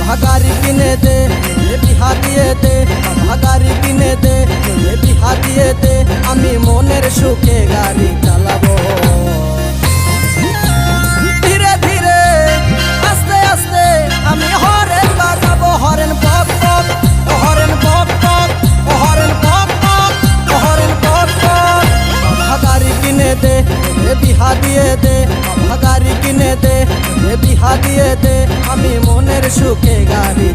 বাবা গাড়ি কিনে দে, বিহা দিয়ে দে, বাবা গাড়ি কিনে দে, বিহা দিয়ে দে, আমি মনের সুখে গাড়ি চালাবো। ধীরে ধীরে আস্তে আস্তে আমি হরেন বাজাবো, হরেন পক পক, হরেন পক পক, হরেন পক পক, হরেন পক পক। বাবা গাড়ি কিনে দে, বিহা দিয়ে দে, বাবা গাড়ি কিনে দে, বিহা দিয়ে দে, আমি মনের সুখে গাড়ি